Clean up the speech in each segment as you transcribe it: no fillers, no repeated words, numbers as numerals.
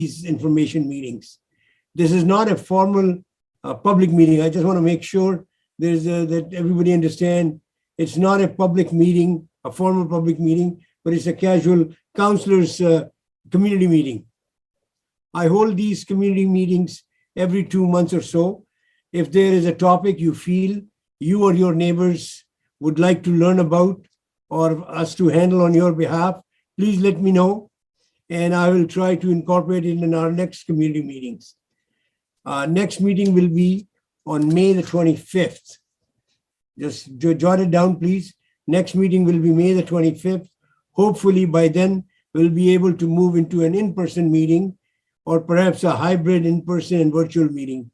these information meetings. This is not a formal public meeting. I just want to make sure that everybody understand it's not a public meeting, a formal public meeting, but it's a casual councillors community meeting. I hold these community meetings every 2 months or so. If there is a topic you feel you or your neighbors would like to learn about or us to handle on your behalf, please let me know, and I will try to incorporate it in our next community meetings. Next meeting will be on May the 25th. Just jot it down, please. Next meeting will be May the 25th. Hopefully by then we'll be able to move into an in-person meeting or perhaps a hybrid in-person and virtual meeting.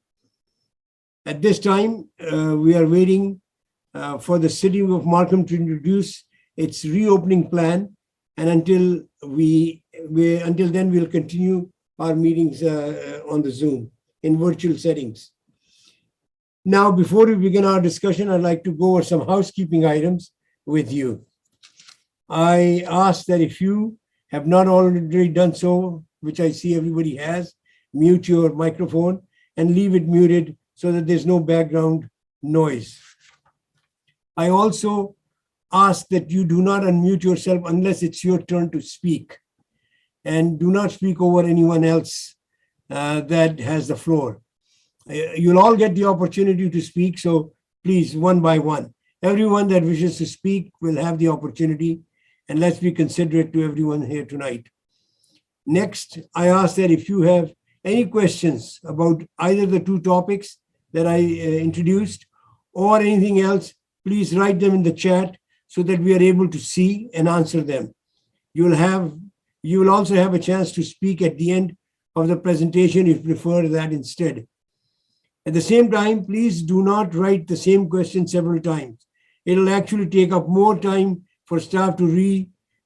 At this time, we are waiting for the City of Markham to introduce its reopening plan, and until then, we'll continue our meetings on the Zoom in virtual settings. Now, before we begin our discussion, I'd like to go over some housekeeping items with you. I ask that if you have not already done so, which I see everybody has, mute your microphone and leave it muted so that there's no background noise. I also ask that you do not unmute yourself unless it's your turn to speak, and do not speak over anyone else that has the floor. You'll all get the opportunity to speak, so please, one by one. Everyone that wishes to speak will have the opportunity, and let's be considerate to everyone here tonight. Next, I ask that if you have any questions about either the two topics that I introduced or anything else, please write them in the chat so that we are able to see and answer them. You will also have a chance to speak at the end of the presentation if you prefer that instead. At the same time, please do not write the same question several times. It'll actually take up more time for staff to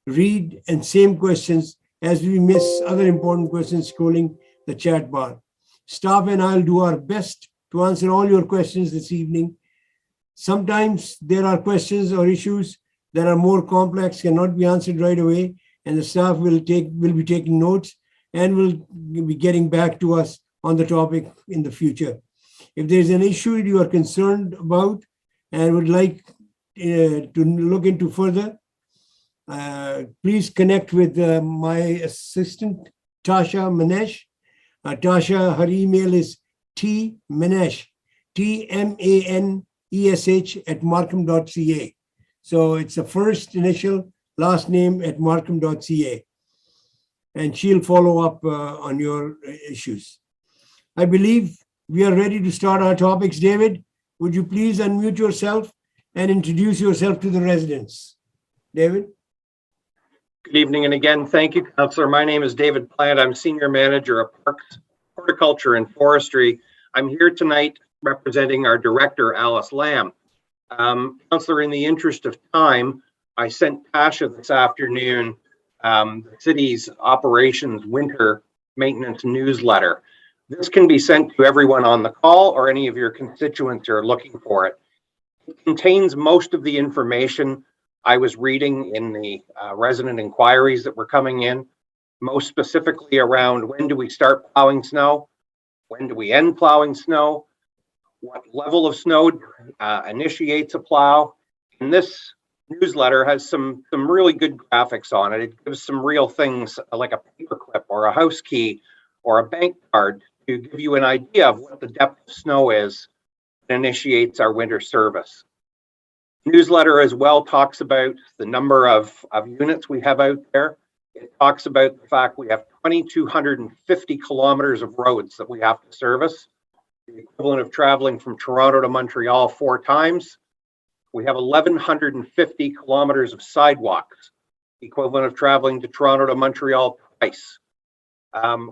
read and same questions as we miss other important questions scrolling the chat bar. Staff and I'll do our best to answer all your questions this evening. Sometimes there are questions or issues that are more complex, cannot be answered right away, and the staff will be taking notes and will be getting back to us on the topic in the future. If there's an issue you are concerned about and would like to look into further, please connect with my assistant, Tasha Manesh. Tasha, her email is tmanesh, TMANESH @markham.ca. So it's the first initial, last name @markham.ca. And she'll follow up on your issues. I believe we are ready to start our topics. David, would you please unmute yourself and introduce yourself to the residents? David? Good evening, and again, thank you, Councillor. My name is David Plant. I'm Senior Manager of Parks, Horticulture and Forestry. I'm here tonight representing our Director, Alice Lamb. Councillor, in the interest of time, I sent Tasha this afternoon the city's operations winter maintenance newsletter. This can be sent to everyone on the call or any of your constituents who are looking for it. It contains most of the information I was reading in the resident inquiries that were coming in, most specifically around when do we start plowing snow, when do we end plowing snow, what level of snow initiates a plow. And this newsletter has some really good graphics on it. It gives some real things like a paperclip or a house key or a bank card to give you an idea of what the depth of snow is that initiates our winter service. Newsletter as well talks about the number of units we have out there. It talks about the fact we have 2,250 kilometers of roads that we have to service, the equivalent of traveling from Toronto to Montreal 4 times. We have 1,150 kilometers of sidewalks, equivalent of traveling to Toronto to Montreal twice.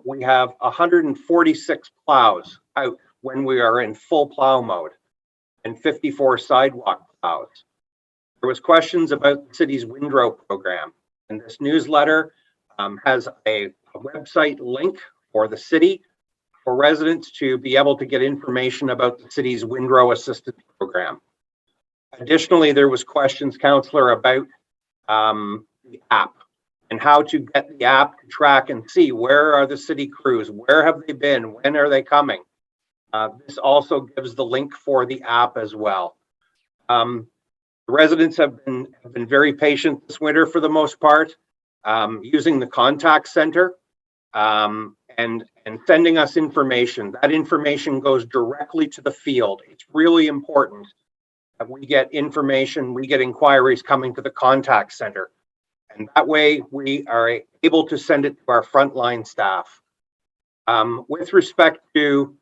We have 146 plows out when we are in full plow mode and 54 sidewalk plows. There was questions about the city's windrow program, and this newsletter has a website link for the city for residents to be able to get information about the city's windrow assistance program. Additionally, there was questions, Councillor, about the app. and how to get the app to track and see where are the city crews, where have they been, when are they coming. This also gives the link for the app as well. The residents have been very patient this winter for the most part, using the contact center and sending us information. That information goes directly to the field. It's really important that we get information, we get inquiries coming to the contact center. And that way we are able to send it to our frontline staff. With respect to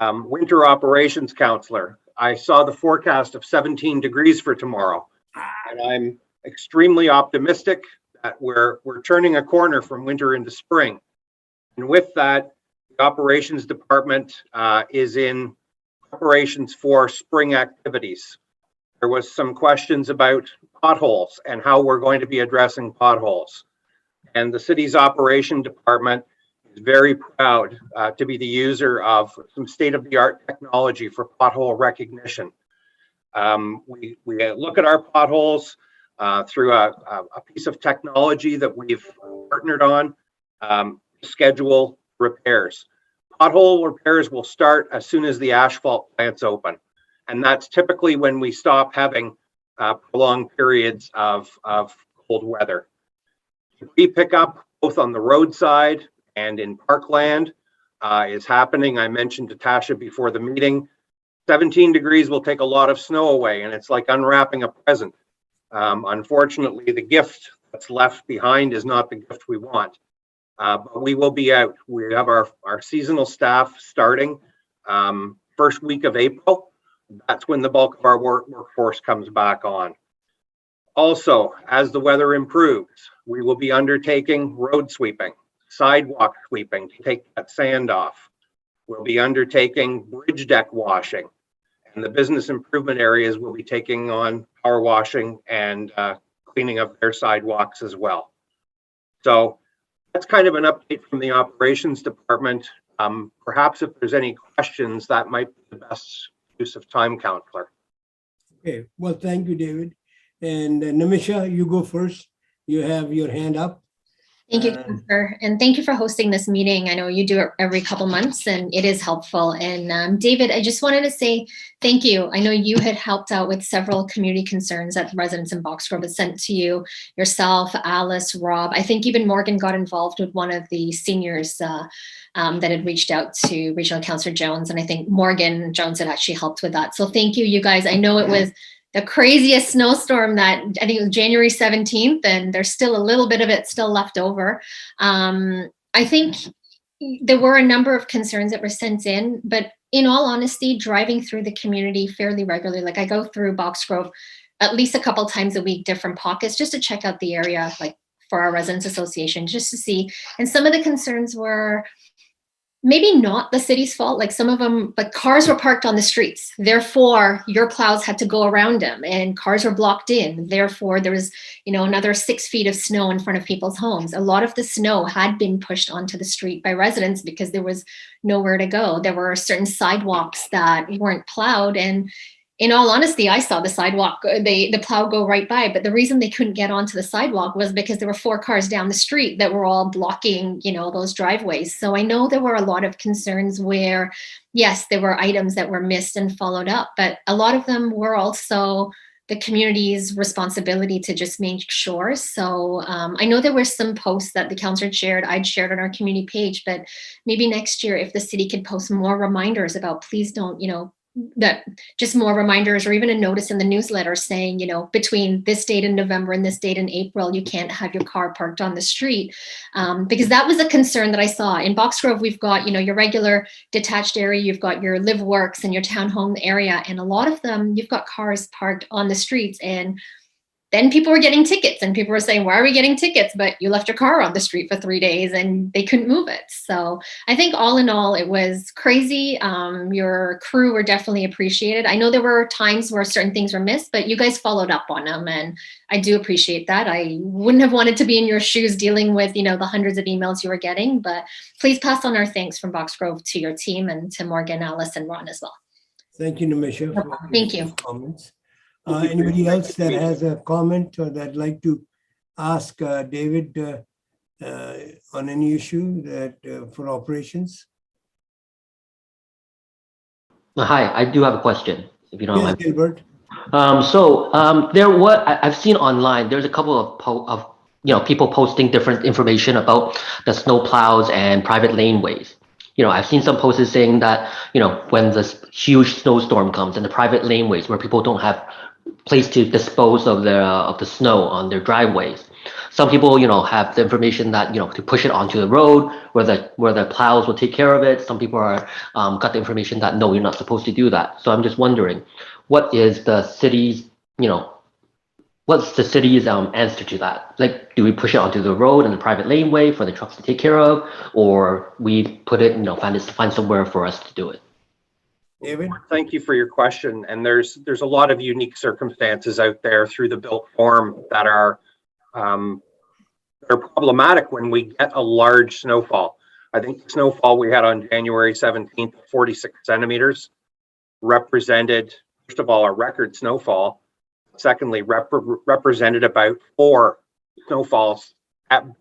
winter operations, Councillor, I saw the forecast of 17 degrees for tomorrow, and I'm extremely optimistic that we're turning a corner from winter into spring. And with that, the operations department is in preparations for spring activities. There was some questions about potholes and how we're going to be addressing potholes. And the city's operation department is very proud to be the user of some state-of-the-art technology for pothole recognition. We look at our potholes through a piece of technology that we've partnered on to schedule repairs. Pothole repairs will start as soon as the asphalt plants open. And that's typically when we stop having prolonged periods of cold weather. We pick up both on the roadside and in parkland is happening. I mentioned to Tasha before the meeting, 17 degrees will take a lot of snow away, and it's like unwrapping a present. Unfortunately, the gift that's left behind is not the gift we want. But we will be out. We have our seasonal staff starting first week of April. That's when the bulk of our workforce comes back on. Also, as the weather improves, we will be undertaking road sweeping, sidewalk sweeping to take that sand off. We'll be undertaking bridge deck washing, and the business improvement areas will be taking on power washing and cleaning up their sidewalks as well. So that's kind of an update from the operations department. Perhaps if there's any questions, that might be the best use of time, Councillor. Okay, well, thank you, David. And Namisha, you go first. You have your hand up. Thank you, Councillor, and thank you for hosting this meeting. I know you do it every couple months, and it is helpful. And David, I just wanted to say thank you. I know you had helped out with several community concerns that residents in Boxgrove had sent to you, yourself, Alice, Rob. I think even Morgan got involved with one of the seniors that had reached out to Regional Councillor Jones, and I think Morgan Jones had actually helped with that. So thank you, you guys. I know it was the craziest snowstorm that I think it was January 17th, and there's still a little bit of it still left over. I think there were a number of concerns that were sent in, but in all honesty, driving through the community fairly regularly, like I go through Boxgrove at least a couple times a week, different pockets, just to check out the area, like for our residents association, just to see. And some of the concerns were maybe not the city's fault, like some of them, but cars were parked on the streets. Therefore, your plows had to go around them and cars were blocked in. Therefore, there was, another 6 feet of snow in front of people's homes. A lot of the snow had been pushed onto the street by residents because there was nowhere to go. There were certain sidewalks that weren't plowed, and in all honesty, I saw the sidewalk, the plow go right by, but the reason they couldn't get onto the sidewalk was because there were 4 cars down the street that were all blocking, those driveways. So I know there were a lot of concerns where, yes, there were items that were missed and followed up, but a lot of them were also the community's responsibility to just make sure. So I know there were some posts that the councillor shared, I'd shared on our community page, but maybe next year if the city could post more reminders about please don't, that just more reminders, or even a notice in the newsletter saying, between this date in November and this date in April, you can't have your car parked on the street. Because that was a concern that I saw. In Boxgrove, we've got, your regular detached area, you've got your live works and your townhome area. And a lot of them, you've got cars parked on the streets, and then people were getting tickets, and people were saying, why are we getting tickets? But you left your car on the street for 3 days and they couldn't move it. So I think all in all, it was crazy. Your crew were definitely appreciated. I know there were times where certain things were missed, but you guys followed up on them, and I do appreciate that. I wouldn't have wanted to be in your shoes dealing with, the hundreds of emails you were getting, but please pass on our thanks from Boxgrove to your team and to Morgan, Alice, and Ron as well. Thank you, Namisha. Thank you. Comments. Anybody else that has a comment or that'd like to ask David on any issue that for operations? Hi, I do have a question, if you don't Yes, mind. Gilbert. I've seen online, there's a couple of people posting different information about the snow plows and private laneways. I've seen some posts saying that, when this huge snowstorm comes and the private laneways where people don't have place to dispose of the snow on their driveways. Some people, have the information that, to push it onto the road where the plows will take care of it. Some people are got the information that no, you're not supposed to do that. So I'm just wondering, what is the city's, what's the city's answer to that? Like, do we push it onto the road and the private laneway for the trucks to take care of, or we put it, find somewhere for us to do it? David? Thank you for your question. And there's a lot of unique circumstances out there through the built form that are problematic when we get a large snowfall. I think the snowfall we had on January 17th, 46 centimeters, represented, first of all, a record snowfall. Secondly, represented about 4 snowfalls,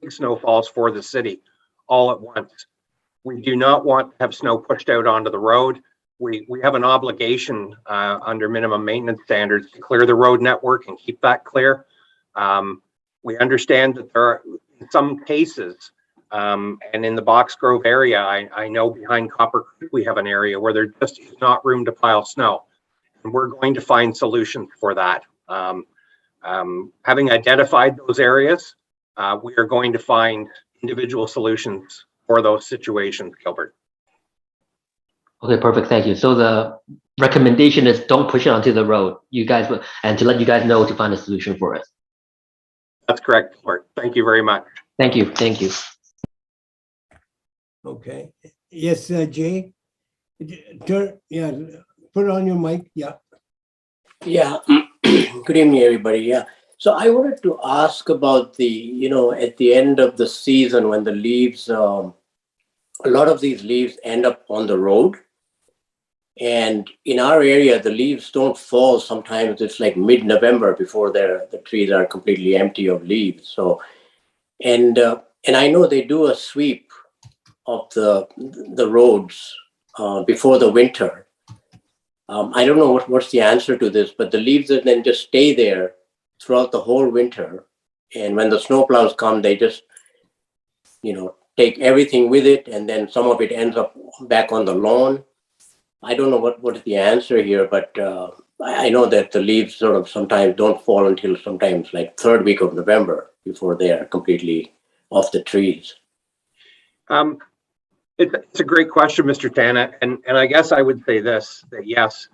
big snowfalls for the city all at once. We do not want to have snow pushed out onto the road. We have an obligation under minimum maintenance standards to clear the road network and keep that clear. We understand that there are, in some cases, and in the Box Grove area, I know behind Copper Creek, we have an area where there just is not room to pile snow. And we're going to find solutions for that. Having identified those areas, we are going to find individual solutions for those situations, Gilbert. Okay, perfect. Thank you. So the recommendation is don't push it onto the road. And to let you guys know to find a solution for it. That's correct, Gilbert. Thank you very much. Thank you. Thank you. Okay. Yes, Jay? Yeah, put on your mic. Yeah. Yeah. Good evening, everybody. Yeah. So I wanted to ask about the, at the end of the season when the leaves, a lot of these leaves end up on the road. And in our area, the leaves don't fall. Sometimes it's like mid-November before the trees are completely empty of leaves. So, and I know they do a sweep of the roads before the winter. I don't know what's the answer to this, but the leaves then just stay there throughout the whole winter. And when the snowplows come, they just, take everything with it. And then some of it ends up back on the lawn. I don't know what is the answer here, but I know that the leaves sort of sometimes don't fall until sometimes like third week of November before they are completely off the trees. It's a great question, Mr. Tana, and I guess I would say this, that yes,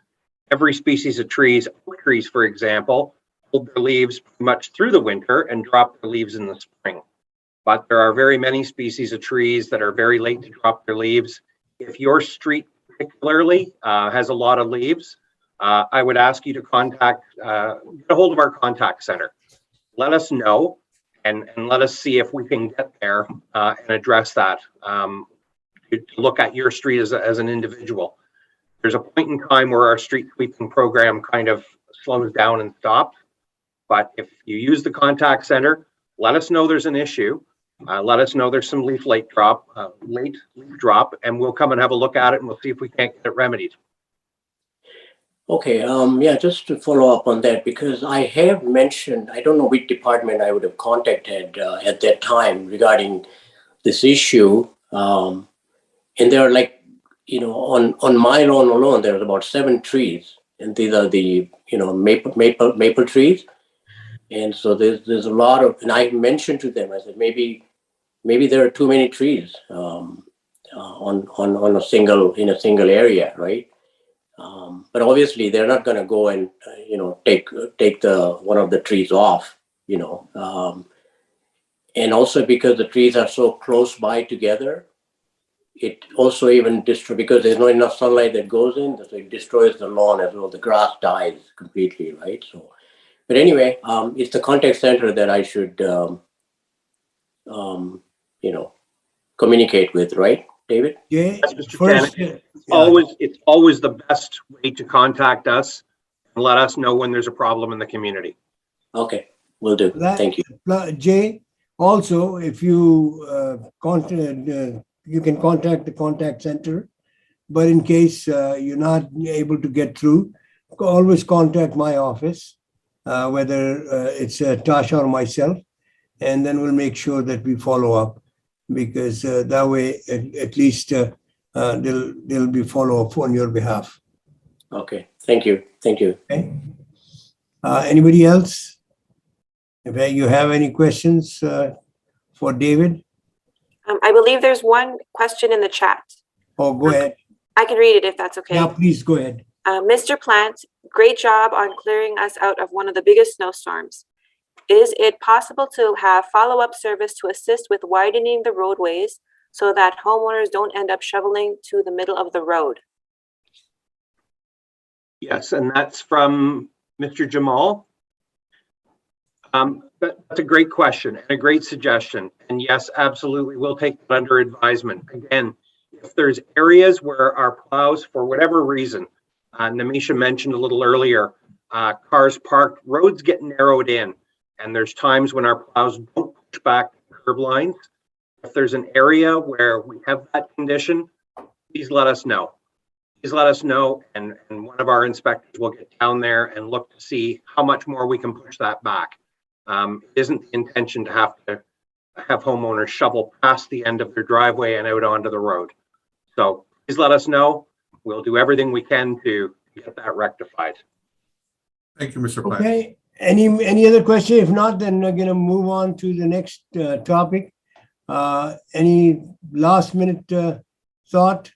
every species of trees, oak trees, for example, hold their leaves pretty much through the winter and drop their leaves in the spring. But there are very many species of trees that are very late to drop their leaves. If your street particularly has a lot of leaves, I would ask you to contact, get a hold of our contact center. Let us know and let us see if we can get there and address that. To look at your street as an individual. There's a point in time where our street sweeping program kind of slows down and stops. But if you use the contact center, let us know there's an issue. Let us know there's some leaf drop, and we'll come and have a look at it and we'll see if we can't get it remedied. Okay, yeah, just to follow up on that, because I have mentioned, I don't know which department I would have contacted at that time regarding this issue. And there are like, on my lawn alone, there's about 7 trees, and these are the, maple trees. And so there's a lot of, and I mentioned to them, I said, maybe there are too many trees in a single area, right? But obviously they're not going to go and take one of the trees off, and also because the trees are so close by together, it also even because there's not enough sunlight that goes in, so it destroys the lawn as well. The grass dies completely, right? So, but anyway, it's the contact center that I should, communicate with, right, David? Yeah. Yes, Mr. Tana. It's always the best way to contact us and let us know when there's a problem in the community. Okay. Will do. That- Thank you. Jay, also, if you you can contact the contact center, but in case you're not able to get through, always contact my office, whether it's Tasha or myself, and then we'll make sure that we follow up, because that way at least there'll be follow up on your behalf. Okay. Thank you. Thank you. Okay. Anybody else? If you have any questions for David? I believe there's one question in the chat. Oh, go ahead. I can read it if that's okay. Yeah, please go ahead. Mr. Plant, great job on clearing us out of one of the biggest snowstorms. Is it possible to have follow-up service to assist with widening the roadways so that homeowners don't end up shoveling to the middle of the road? Yes, and that's from Mr. Jamal. That's a great question and a great suggestion. And yes, absolutely, we'll take that under advisement. Again, if there's areas where our plows, for whatever reason, Namisha mentioned a little earlier, cars parked, roads get narrowed in, and there's times when our plows don't push back curb lines. If there's an area where we have that condition, please let us know. Please let us know, and one of our inspectors will get down there and look to see how much more we can push that back. It isn't the intention to have homeowners shovel past the end of their driveway and out onto the road. So please let us know. We'll do everything we can to get that rectified. Thank you, Mr. Plant. Okay, any other question? If not, then we're gonna move on to the next topic. Any last minute thought?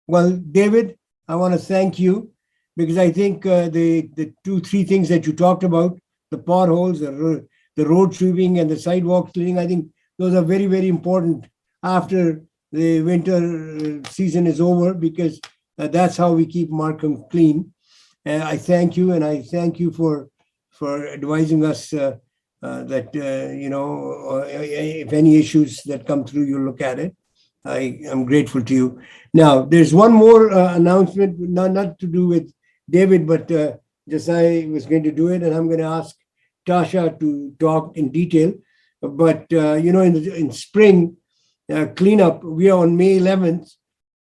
Well, David, I want to thank you, because I think the 2-3 things that you talked about, the potholes, the road sweeping and the sidewalk cleaning, I think those are very, very important after the winter season is over, because that's how we keep Markham clean. And I thank you, and I thank you for advising us that, you know, if any issues that come through, you look at it. I am grateful to you. Now, there's one more announcement, not to do with David, but just I was going to do it, and I'm going to ask Tasha to talk in detail. But, you know, in spring cleanup, we are on May 11th.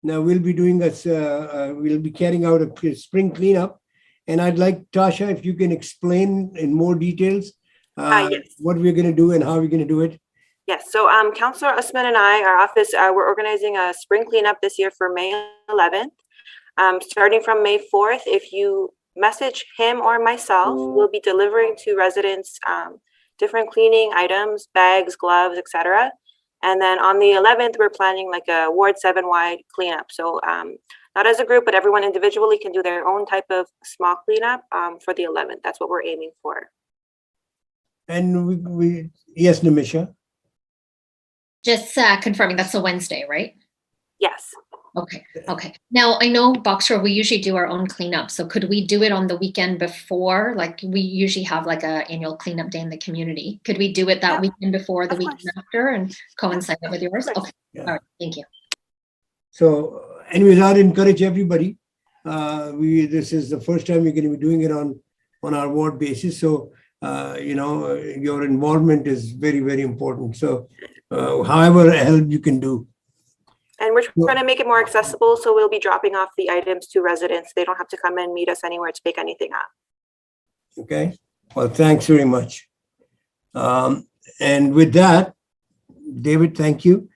Now we'll be doing we'll be carrying out a spring cleanup. And I'd like, Tasha, if you can explain in more details Yes. what we're going to do and how we're going to do it. Yes, so Councillor Usman and I, our office, we're organizing a spring cleanup this year for May 11th. Starting from May 4th, if you message him or myself, we'll be delivering to residents different cleaning items, bags, gloves, etc. And then on the 11th, we're planning like a Ward 7-wide cleanup. So not as a group, but everyone individually can do their own type of small cleanup for the 11th. That's what we're aiming for. And we yes, Namisha. Just confirming, that's a Wednesday, right? Yes. Okay. Now, I know Boxer, we usually do our own cleanup. So could we do it on the weekend before? Like we usually have like an annual cleanup day in the community. Could we do it that weekend before the weekend after and coincide it with yours? Okay. Yeah. All right. Thank you. So anyways, I'd encourage everybody. This is the first time we're going to be doing it on our ward basis. So, you know, your involvement is very, very important. So however help you can do. And we're trying to make it more accessible. So we'll be dropping off the items to residents. They don't have to come and meet us anywhere to pick anything up. Okay. Well, thanks very much. And with that, David, thank you.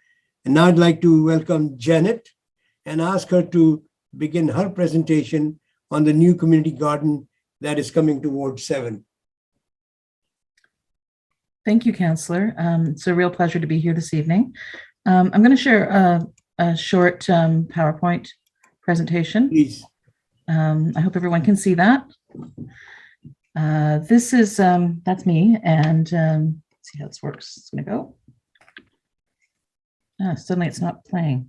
And now I'd like to welcome Janet and ask her to begin her presentation on the new community garden that is coming to Ward 7. Thank you, Councillor. It's a real pleasure to be here this evening. I'm going to share a short PowerPoint presentation. Please. I hope everyone can see that. This is, that's me, and let's see how this works. It's going to go. Suddenly it's not playing.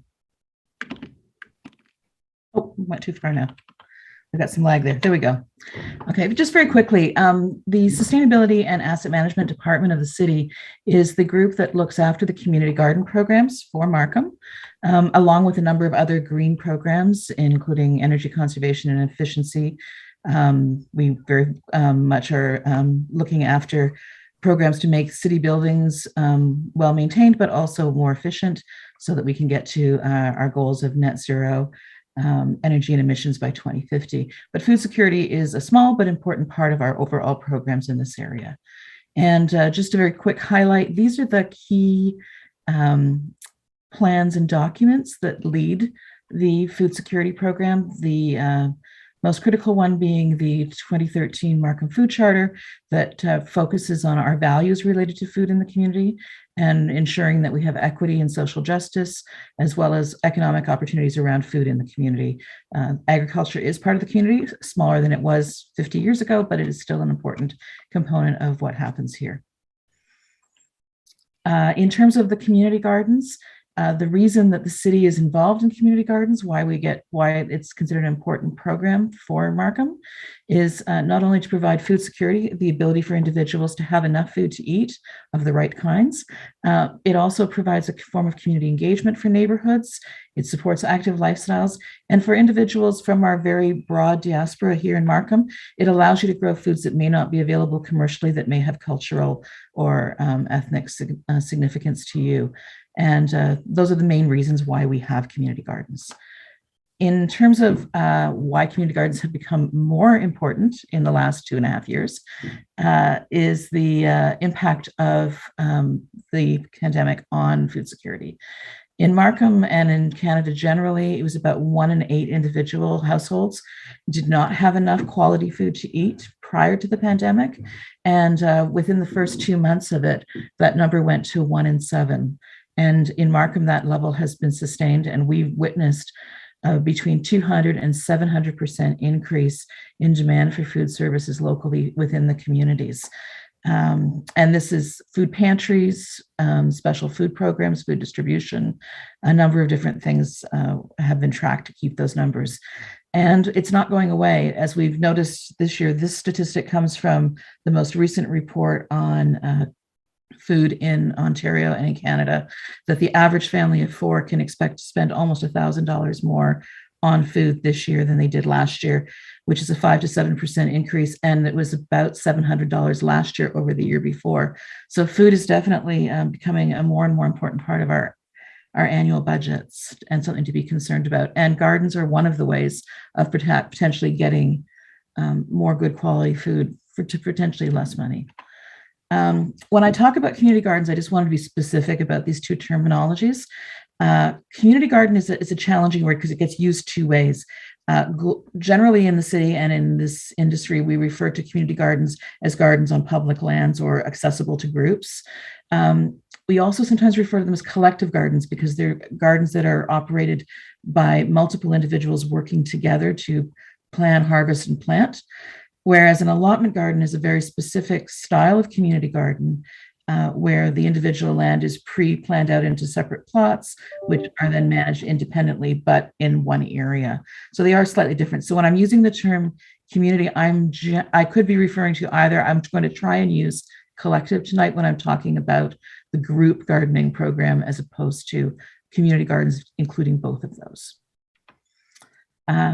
Oh, went too far now. I've got some lag there. There we go. Okay, just very quickly, the Sustainability and Asset Management Department of the city is the group that looks after the community garden programs for Markham, along with a number of other green programs, including energy conservation and efficiency, We very much are looking after programs to make city buildings well maintained, but also more efficient so that we can get to our goals of net zero energy and emissions by 2050. But food security is a small but important part of our overall programs in this area. And just a very quick highlight, these are the key plans and documents that lead the food security program. The most critical one being the 2013 Markham Food Charter that focuses on our values related to food in the community and ensuring that we have equity and social justice, as well as economic opportunities around food in the community. Agriculture is part of the community, smaller than it was 50 years ago, but it is still an important component of what happens here. In terms of the community gardens, the reason that the city is involved in community gardens, why it's considered an important program for Markham, is not only to provide food security, the ability for individuals to have enough food to eat of the right kinds. It also provides a form of community engagement for neighborhoods. It supports active lifestyles. And for individuals from our very broad diaspora here in Markham, it allows you to grow foods that may not be available commercially, that may have cultural or ethnic significance to you. And those are the main reasons why we have community gardens. In terms of why community gardens have become more important in the last 2.5 years is the impact of the pandemic on food security. In Markham and in Canada generally, it was about 1 in 8 individual households did not have enough quality food to eat prior to the pandemic. And within the first 2 months of it, that number went to 1 in 7. And in Markham, that level has been sustained, and we've witnessed between 200 and 700% increase in demand for food services locally within the communities. And this is food pantries, special food programs, food distribution, a number of different things have been tracked to keep those numbers. And it's not going away. As we've noticed this year, this statistic comes from the most recent report on food in Ontario and in Canada, that the average family of 4 can expect to spend almost $1,000 more on food this year than they did last year, which is a 5 to 7% increase. And it was about $700 last year over the year before. So food is definitely becoming a more and more important part of our annual budgets and something to be concerned about. And gardens are one of the ways of potentially getting more good quality food for potentially less money. When I talk about community gardens, I just want to be specific about these two terminologies. Community garden is a challenging word because it gets used 2 ways. Generally in the city and in this industry, we refer to community gardens as gardens on public lands or accessible to groups. We also sometimes refer to them as collective gardens because they're gardens that are operated by multiple individuals working together to plan, harvest, and plant. Whereas an allotment garden is a very specific style of community garden where the individual land is pre-planned out into separate plots, which are then managed independently, but in one area. So they are slightly different. So when I'm using the term community, I could be referring to either, I'm going to try and use collective tonight when I'm talking about the group gardening program, as opposed to community gardens, including both of those.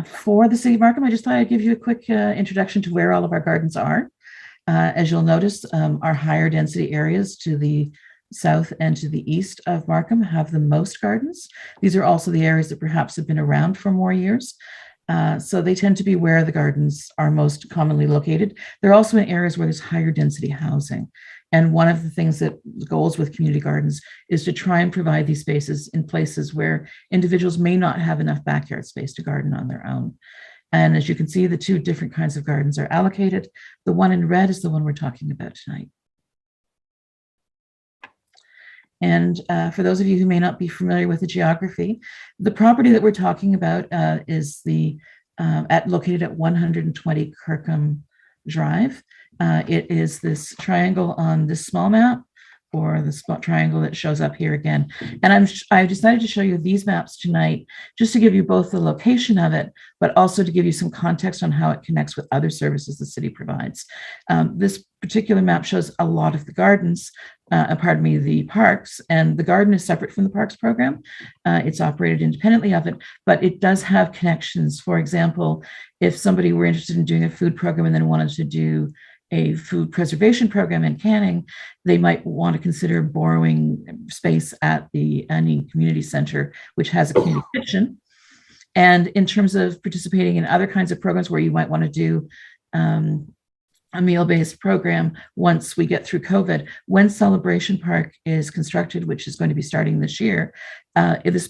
For the City of Markham, I just thought I'd give you a quick introduction to where all of our gardens are. As you'll notice, our higher density areas to the south and to the east of Markham have the most gardens. These are also the areas that perhaps have been around for more years. So they tend to be where the gardens are most commonly located. They're also in areas where there's higher density housing. And one of the goals with community gardens is to try and provide these spaces in places where individuals may not have enough backyard space to garden on their own. And as you can see, the 2 different kinds of gardens are allocated. The one in red is the one we're talking about tonight. And for those of you who may not be familiar with the geography, the property that we're talking about is located at 120 Kirkham Drive. It is this triangle on this small map, or the spot triangle that shows up here again. And I've decided to show you these maps tonight just to give you both the location of it, but also to give you some context on how it connects with other services the city provides. This particular map shows a lot of the gardens, the parks, and the garden is separate from the parks program. It's operated independently of it, but it does have connections. For example, if somebody were interested in doing a food program and then wanted to do a food preservation program in Canning, they might want to consider borrowing space at the Annie Community Center, which has a community kitchen. And in terms of participating in other kinds of programs where you might want to do a meal-based program once we get through COVID, when Celebration Park is constructed, which is going to be starting this year, this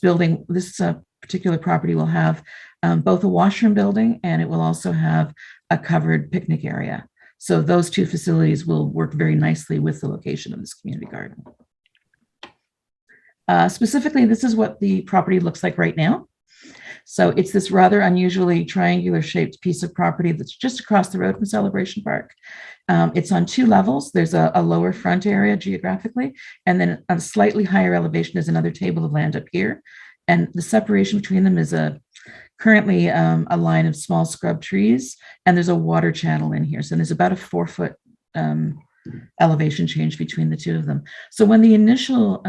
particular property will have both a washroom building, and it will also have a covered picnic area. So those two facilities will work very nicely with the location of this community garden. Specifically, this is what the property looks like right now. So it's this rather unusually triangular shaped piece of property that's just across the road from Celebration Park. It's on 2 levels. There's a lower front area geographically, and then a slightly higher elevation is another table of land up here. And the separation between them is currently a line of small scrub trees, and there's a water channel in here. So there's about a 4-foot elevation change between the two of them. So when the initial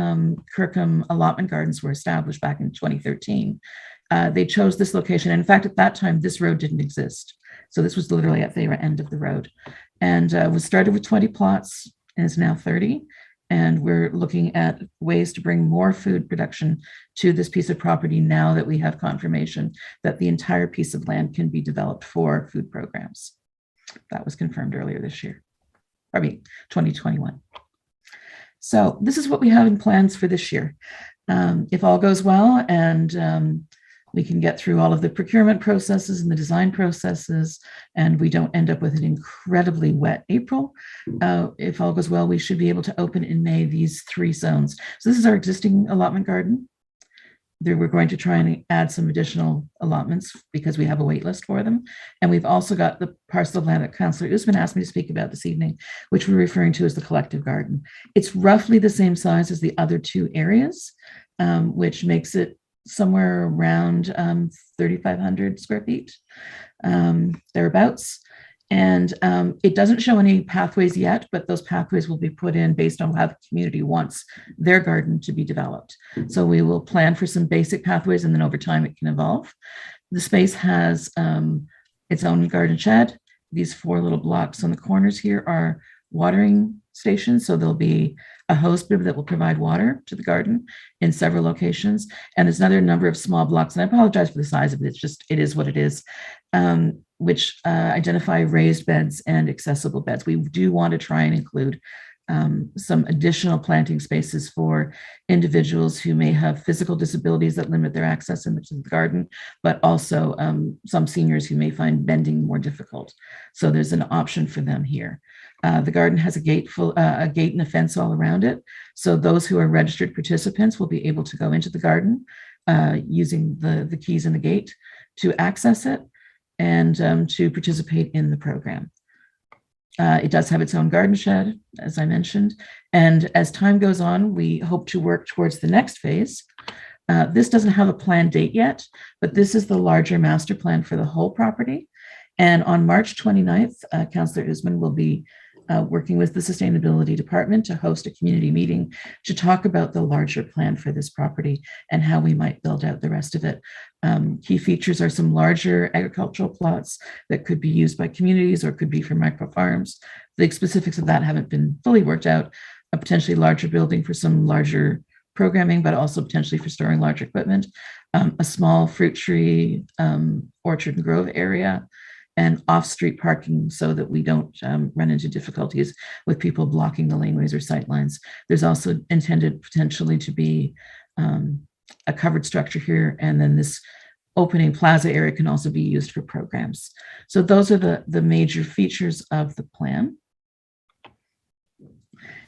Kirkham allotment gardens were established back in 2013, they chose this location. And in fact, at that time, this road didn't exist. So this was literally at the end of the road, and was started with 20 plots and is now 30. And we're looking at ways to bring more food production to this piece of property now that we have confirmation that the entire piece of land can be developed for food programs. That was confirmed earlier this year, 2021. So this is what we have in plans for this year. If all goes well and we can get through all of the procurement processes and the design processes, and we don't end up with an incredibly wet April. If all goes well, we should be able to open in May these 3 zones. So this is our existing allotment garden. We're going to try and add some additional allotments because we have a wait list for them. And we've also got the parcel of land that Councillor Usman asked me to speak about this evening, which we're referring to as the collective garden. It's roughly the same size as the other 2 areas, which makes it somewhere around 3,500 square feet, thereabouts. And it doesn't show any pathways yet, but those pathways will be put in based on how the community wants their garden to be developed. So we will plan for some basic pathways, and then over time it can evolve. The space has its own garden shed. These 4 little blocks on the corners here are watering stations. So there'll be a hose bib that will provide water to the garden in several locations. And there's another number of small blocks, and I apologize for the size of it. It is what it is, which identify raised beds and accessible beds. We do want to try and include some additional planting spaces for individuals who may have physical disabilities that limit their access into the garden, but also some seniors who may find bending more difficult. So there's an option for them here. The garden has a gate and a fence all around it. So those who are registered participants will be able to go into the garden using the keys in the gate to access it and to participate in the program. It does have its own garden shed, as I mentioned. And as time goes on, we hope to work towards the next phase. This doesn't have a planned date yet, but this is the larger master plan for the whole property. And on March 29th, Councillor Usman will be working with the Sustainability Department to host a community meeting to talk about the larger plan for this property and how we might build out the rest of it. Key features are some larger agricultural plots that could be used by communities or could be for micro farms. The specifics of that haven't been fully worked out. A potentially larger building for some larger programming, but also potentially for storing large equipment. A small fruit tree, orchard and grove area, and off-street parking so that we don't run into difficulties with people blocking the laneways or sightlines. There's also intended potentially to be a covered structure here, and then this opening plaza area can also be used for programs. So those are the major features of the plan.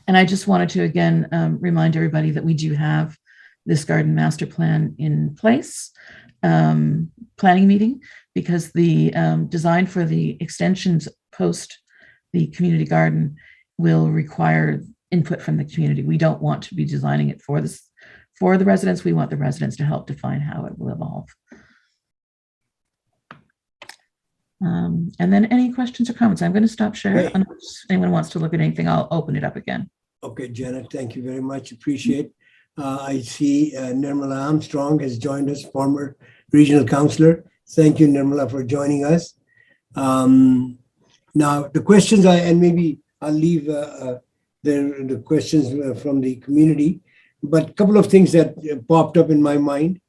And I just wanted to again remind everybody that we do have this garden master plan in place, planning meeting, because the design for the extensions post the community garden will require input from the community. We don't want to be designing it for the residents. We want the residents to help define how it will evolve. And then any questions or comments? I'm going to stop sharing. Unless anyone wants to look at anything, I'll open it up again. Okay, Janet, thank you very much. Appreciate. I see Nirmala Armstrong has joined us, former regional councillor. Thank you, Nirmala, for joining us. Now, the questions and maybe I'll leave the questions from the community, but a couple of things that popped up in my mind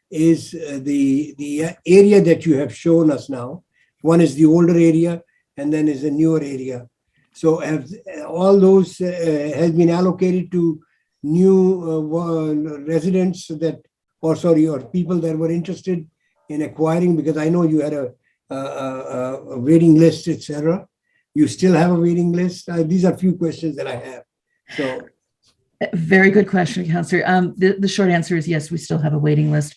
is the area that you have shown us now. One is the older area, and then is a newer area. So have all those has been allocated to new residents that, or people that were interested in acquiring? Because I know you had a waiting list, etc. You still have a waiting list? These are a few questions that I have. So. Very good question, Councillor. The short answer is yes, we still have a waiting list.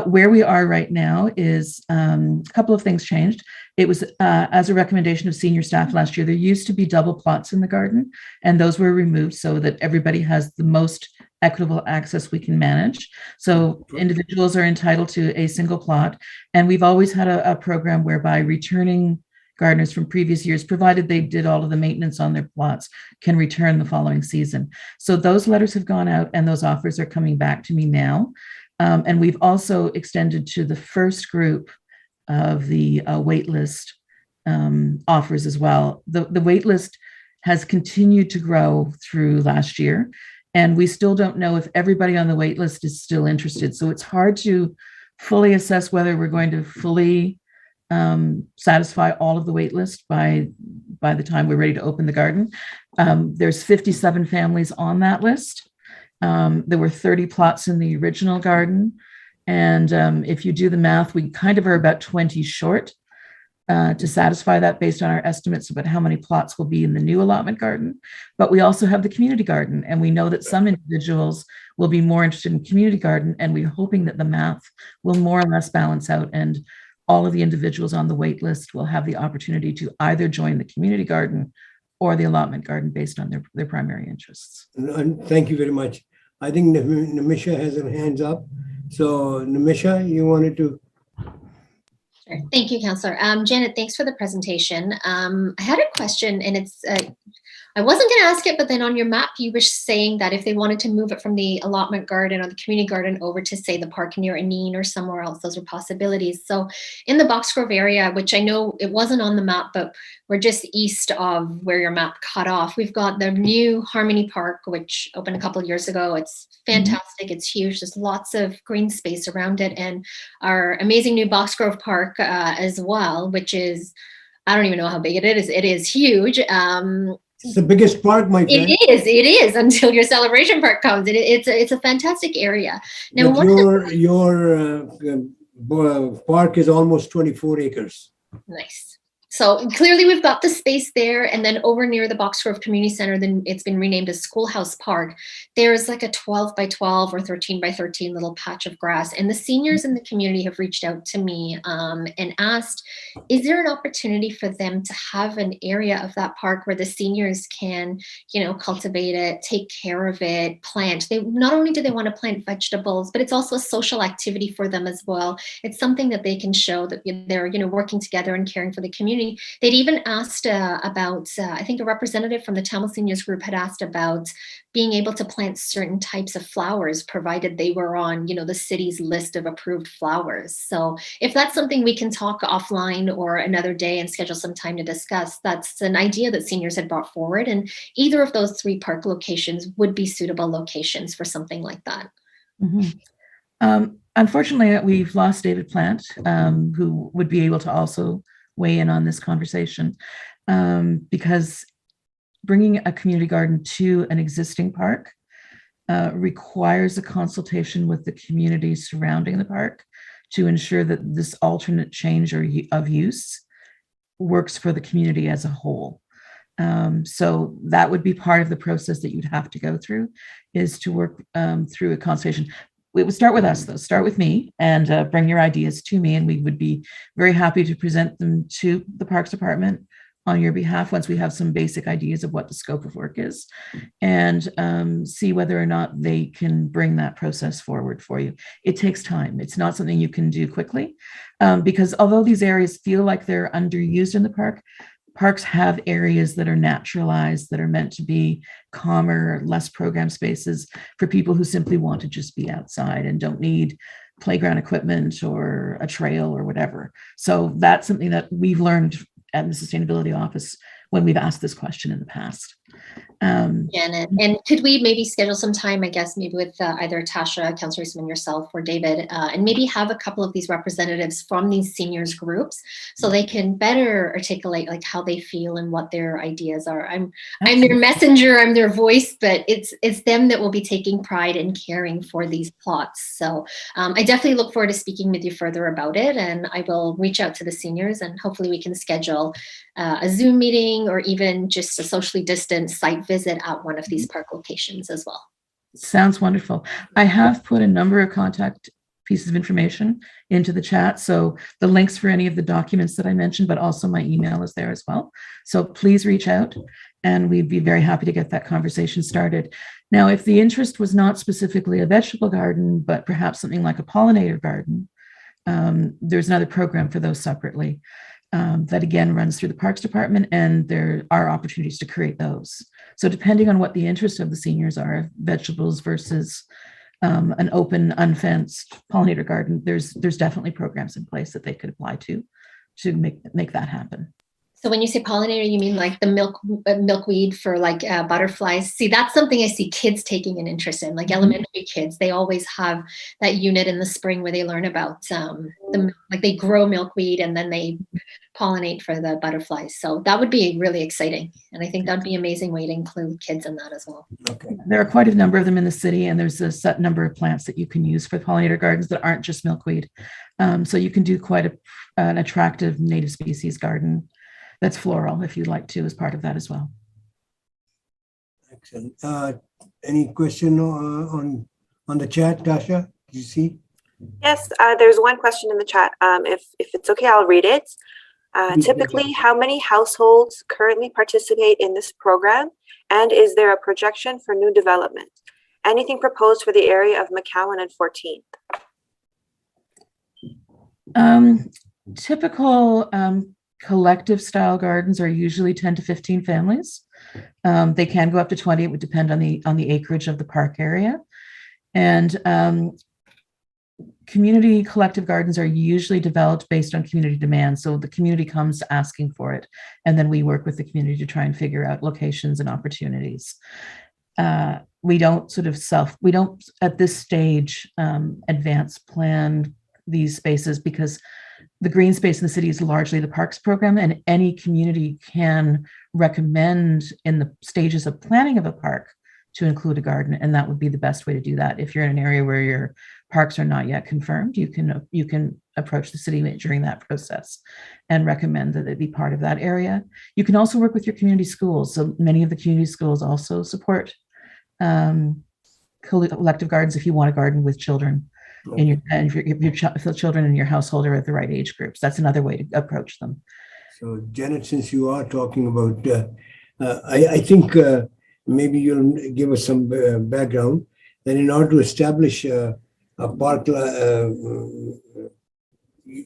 Where we are right now is a couple of things changed. It was as a recommendation of senior staff last year. There used to be double plots in the garden, and those were removed so that everybody has the most equitable access we can manage. So individuals are entitled to a single plot, and we've always had a program whereby returning gardeners from previous years, provided they did all of the maintenance on their plots, can return the following season. So those letters have gone out and those offers are coming back to me now. And we've also extended to the first group of the wait list offers as well. The wait list has continued to grow through last year, and we still don't know if everybody on the wait list is still interested. So it's hard to fully assess whether we're going to fully satisfy all of the wait list by the time we're ready to open the garden. There's 57 families on that list. There were 30 plots in the original garden. And if you do the math, we kind of are about 20 short to satisfy that based on our estimates about how many plots will be in the new allotment garden. But we also have the community garden, and we know that some individuals will be more interested in community garden, and we're hoping that the math will more or less balance out, and all of the individuals on the wait list will have the opportunity to either join the community garden or the allotment garden based on their primary interests. And thank you very much. I think Nimisha has her hands up. So Nimisha, you wanted to? Sure. Thank you, Councillor. Janet, thanks for the presentation. I had a question, and it's I wasn't going to ask it, but then on your map, you were saying that if they wanted to move it from the allotment garden or the community garden over to, say, the park near Anine or somewhere else, those are possibilities. So in the Boxgrove area, which I know it wasn't on the map, but we're just east of where your map cut off, we've got the new Harmony Park, which opened a couple of years ago. It's fantastic. It's huge. There's lots of green space around it. And our amazing new Boxgrove Park as well, which is, I don't even know how big it is. It is huge. It's the biggest park, my friend. It is until your celebration park comes. It's a fantastic area. Now, your park is almost 24 acres. Nice. So clearly we've got the space there, and then over near the Boxgrove Community Center, then it's been renamed as Schoolhouse Park. There's like a 12 by 12 or 13 by 13 little patch of grass, and the seniors in the community have reached out to me and asked, is there an opportunity for them to have an area of that park where the seniors can, cultivate it, take care of it, plant? They not only do they want to plant vegetables, but it's also a social activity for them as well. It's something that they can show that they're, working together and caring for the community. They'd even asked about, I think a representative from the Tamil Seniors Group had asked about being able to plant certain types of flowers, provided they were on, the city's list of approved flowers. So if that's something we can talk offline or another day and schedule some time to discuss, that's an idea that seniors had brought forward. And either of those 3 park locations would be suitable locations for something like that. Mm-hmm. Unfortunately, we've lost David Plant, who would be able to also weigh in on this conversation, because bringing a community garden to an existing park requires a consultation with the community surrounding the park to ensure that this alternate change of use works for the community as a whole. So that would be part of the process that you'd have to go through, is to work through a consultation. It would start with us, though. Start with me and bring your ideas to me, and we would be very happy to present them to the Parks Department on your behalf once we have some basic ideas of what the scope of work is, and see whether or not they can bring that process forward for you. It takes time. It's not something you can do quickly, because although these areas feel like they're underused in the park, parks have areas that are naturalized, that are meant to be calmer, less program spaces for people who simply want to just be outside and don't need playground equipment or a trail or whatever. So that's something that we've learned at the Sustainability Office when we've asked this question in the past. Janet, and could we maybe schedule some time, I guess, maybe with either Tasha, Councillor Usman, yourself, or David, and maybe have a couple of these representatives from these seniors groups so they can better articulate like how they feel and what their ideas are. I'm their messenger, I'm their voice, but it's them that will be taking pride in caring for these plots. So I definitely look forward to speaking with you further about it, and I will reach out to the seniors and hopefully we can schedule a Zoom meeting or even just a socially distanced site visit at one of these park locations as well. Sounds wonderful. I have put a number of contact pieces of information into the chat. So the links for any of the documents that I mentioned, but also my email is there as well. So please reach out and we'd be very happy to get that conversation started. Now, if the interest was not specifically a vegetable garden, but perhaps something like a pollinator garden, there's another program for those separately. That again runs through the Parks Department, and there are opportunities to create those. So depending on what the interest of the seniors are, vegetables versus an open, unfenced pollinator garden, there's definitely programs in place that they could apply to make that happen. So when you say pollinator, you mean like the milkweed for like butterflies? See, that's something I see kids taking an interest in, like elementary kids. They always have that unit in the spring where they learn about like they grow milkweed and then they pollinate for the butterflies. So that would be really exciting. And I think that'd be an amazing way to include kids in that as well. Okay. There are quite a number of them in the city, and there's a set number of plants that you can use for pollinator gardens that aren't just milkweed. So you can do quite an attractive native species garden that's floral if you'd like to as part of that as well. Excellent. Any question on the chat, Tasha? Did you see? Yes, there's one question in the chat. If it's okay, I'll read it. Typically, how many households currently participate in this program? And is there a projection for new development? Anything proposed for the area of McCowan and 14th? Typical collective style gardens are usually 10 to 15 families. They can go up to 20. It would depend on the acreage of the park area. And community collective gardens are usually developed based on community demand. So the community comes asking for it, and then we work with the community to try and figure out locations and opportunities. We don't at this stage advance plan these spaces because the green space in the city is largely the parks program, and any community can recommend in the stages of planning of a park to include a garden, and that would be the best way to do that. If you're in an area where your parks are not yet confirmed, you can approach the city during that process and recommend that it be part of that area. You can also work with your community schools. So many of the community schools also support collective gardens if you want a garden with children in if the children in your household are at the right age groups. That's another way to approach them. So Janet, since you are talking about, I think maybe you'll give us some background that in order to establish a park,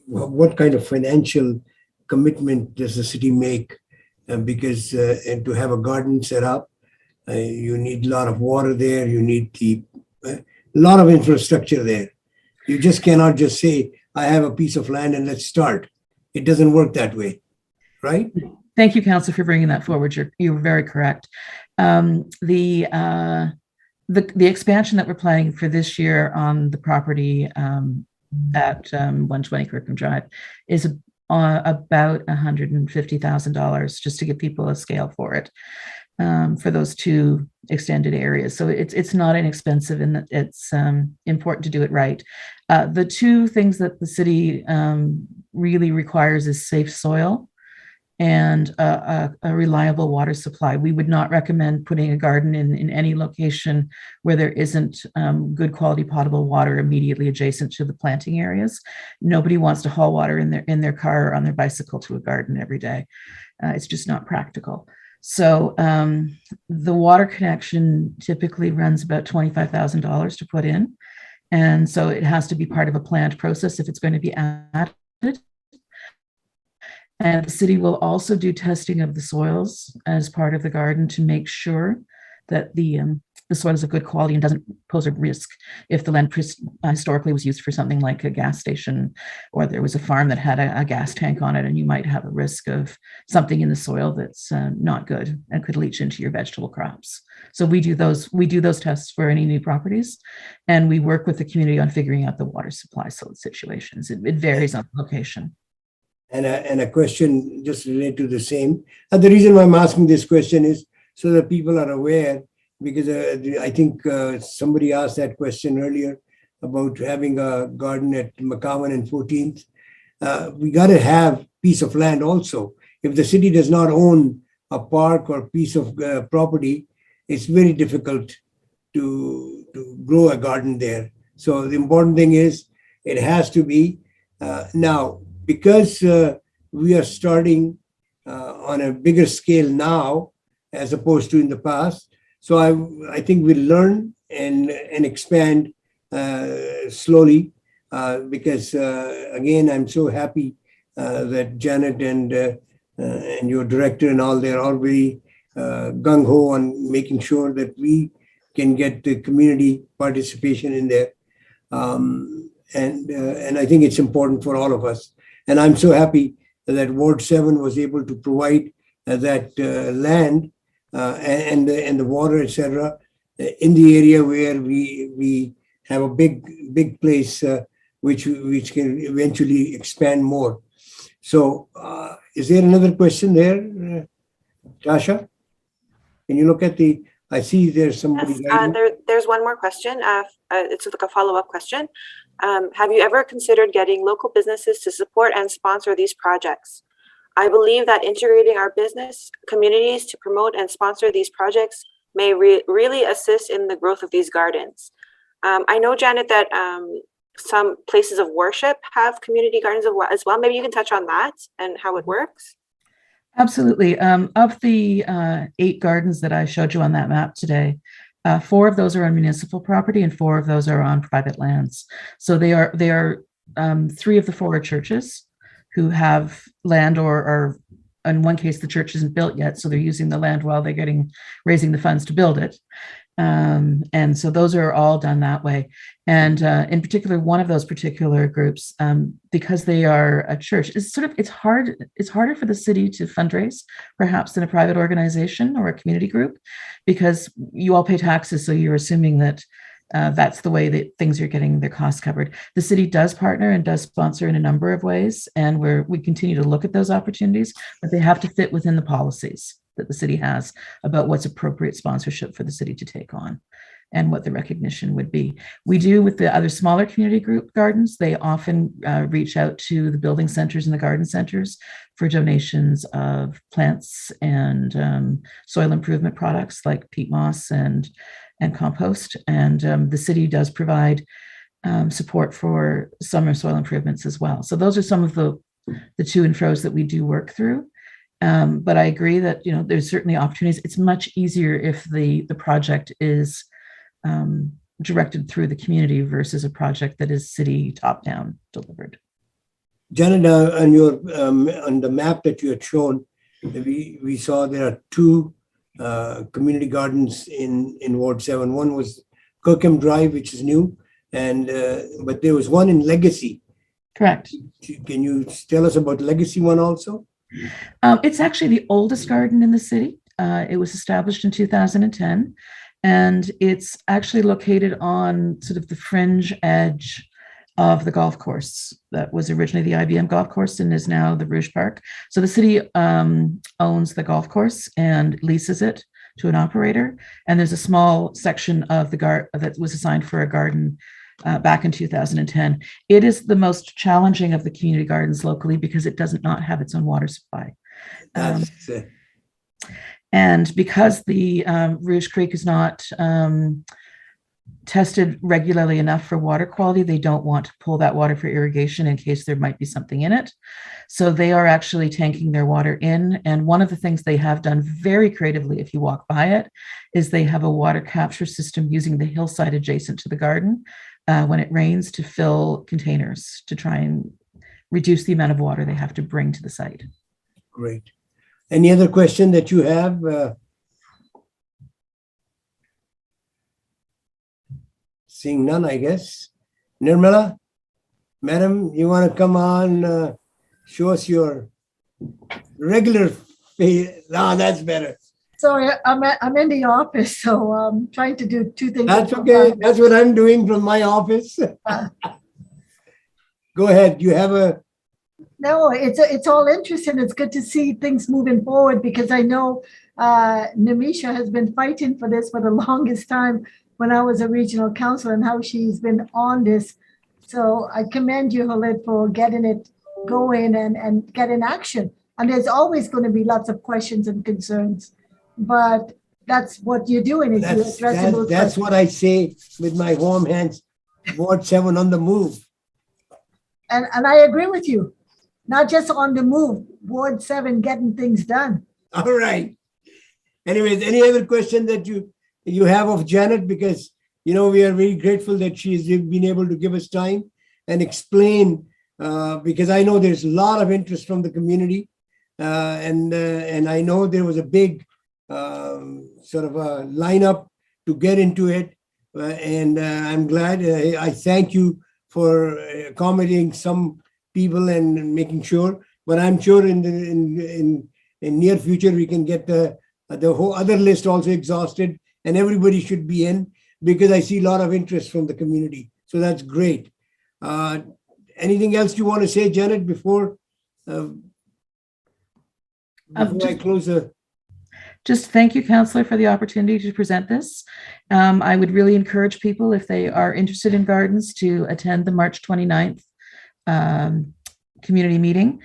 what kind of financial commitment does the city make? Because and to have a garden set up, you need a lot of water there, you need a lot of infrastructure there. You just cannot just say, I have a piece of land and let's start. It doesn't work that way, right? Thank you, Councillor, for bringing that forward. You're very correct. The expansion that we're planning for this year on the property at 120 Kirkham Drive is about $150,000, just to give people a scale for it, for those two extended areas. So it's not inexpensive, and it's important to do it right. The two things that the city really requires is safe soil and a reliable water supply. We would not recommend putting a garden in any location where there isn't good quality potable water immediately adjacent to the planting areas. Nobody wants to haul water in their car or on their bicycle to a garden every day. It's just not practical. So the water connection typically runs about $25,000 to put in. And so it has to be part of a planned process if it's going to be added. And the city will also do testing of the soils as part of the garden to make sure that the soil is of good quality and doesn't pose a risk if the land historically was used for something like a gas station, or there was a farm that had a gas tank on it, and you might have a risk of something in the soil that's not good and could leach into your vegetable crops. So we do those tests for any new properties, and we work with the community on figuring out the water supply situations. It varies on location. And a question just related to the same. And the reason why I'm asking this question is so that people are aware, because I think somebody asked that question earlier about having a garden at McCowan and 14th. We got to have piece of land also. If the city does not own a park or piece of property, it's very difficult to grow a garden there. So the important thing is it has to be now. Because we are starting on a bigger scale now, as opposed to in the past. So I think we'll learn and expand slowly because again, I'm so happy that Janet and your director and all, they're all very gung-ho on making sure that we can get the community participation in there. And I think it's important for all of us. And I'm so happy that Ward 7 was able to provide that land and the water, etc., in the area where we have a big place which can eventually expand more. So, is there another question there, Tasha? Can you look at the? I see there's somebody. Yes, there's one more question. It's like a follow-up question. Have you ever considered getting local businesses to support and sponsor these projects? I believe that integrating our business communities to promote and sponsor these projects may really assist in the growth of these gardens. I know, Janet, that some places of worship have community gardens as well. Maybe you can touch on that and how it works. Absolutely. Of the 8 gardens that I showed you on that map today, 4 of those are on municipal property and 4 of those are on private lands. So they are 3 of the 4 are churches who have land, or in one case the church isn't built yet, so they're using the land while they're raising the funds to build it. And so those are all done that way. And in particular, one of those particular groups, because they are a church, it's harder for the city to fundraise perhaps than a private organization or a community group, because you all pay taxes. So you're assuming that that's the way that things are getting their costs covered. The city does partner and does sponsor in a number of ways, and we continue to look at those opportunities, but they have to fit within the policies that the city has about what's appropriate sponsorship for the city to take on and what the recognition would be. We do with the other smaller community group gardens. They often reach out to the building centers and the garden centers for donations of plants and soil improvement products like peat moss and compost. And the city does provide support for summer soil improvements as well. So those are some of the to and fro's that we do work through. But I agree that, there's certainly opportunities. It's much easier if the project is directed through the community versus a project that is city top-down delivered. Janet, on the map that you had shown, we saw there are 2 community gardens in Ward 7. One was Kirkham Drive, which is new, and but there was one in Legacy. Correct. Can you tell us about Legacy one also? It's actually the oldest garden in the city. It was established in 2010, and it's actually located on sort of the fringe edge of the golf course that was originally the IBM golf course and is now the Rouge Park. So the city owns the golf course and leases it to an operator, and there's a small section of the garden that was assigned for a garden back in 2010. It is the most challenging of the community gardens locally because it does not have its own water supply. And because the Rouge Creek is not tested regularly enough for water quality, they don't want to pull that water for irrigation in case there might be something in it. So they are actually tanking their water in. And one of the things they have done very creatively, if you walk by it, is they have a water capture system using the hillside adjacent to the garden when it rains to fill containers to try and reduce the amount of water they have to bring to the site. Great. Any other question that you have? Seeing none, I guess. Nirmala, madam, you want to come on, show us your regular face? Ah, that's better. Sorry, I'm in the office, so I'm trying to do two things. That's okay. That's what I'm doing from my office. Go ahead. You have a. No, it's all interesting. It's good to see things moving forward because I know Namisha has been fighting for this for the longest time when I was a regional councilor and how she's been on this. So I commend you, Khalid, for getting it going and getting action. And there's always going to be lots of questions and concerns, but that's what you're doing is you're addressing those That's what I say with my warm hands. Ward 7 on the move. And I agree with you. Not just on the move, Ward 7 getting things done. All right. Anyways, any other question that you have of Janet? Because, you know, we are very grateful that she's been able to give us time and explain, because I know there's a lot of interest from the community. And I know there was a big sort of a lineup to get into it. And I'm glad. I thank you for accommodating some people and making sure, but I'm sure in near future we can get the whole other list also exhausted, and everybody should be in because I see a lot of interest from the community. So that's great. Anything else you want to say, Janet, before I close the? Just thank you, Councillor, for the opportunity to present this. I would really encourage people, if they are interested in gardens, to attend the March 29th community meeting.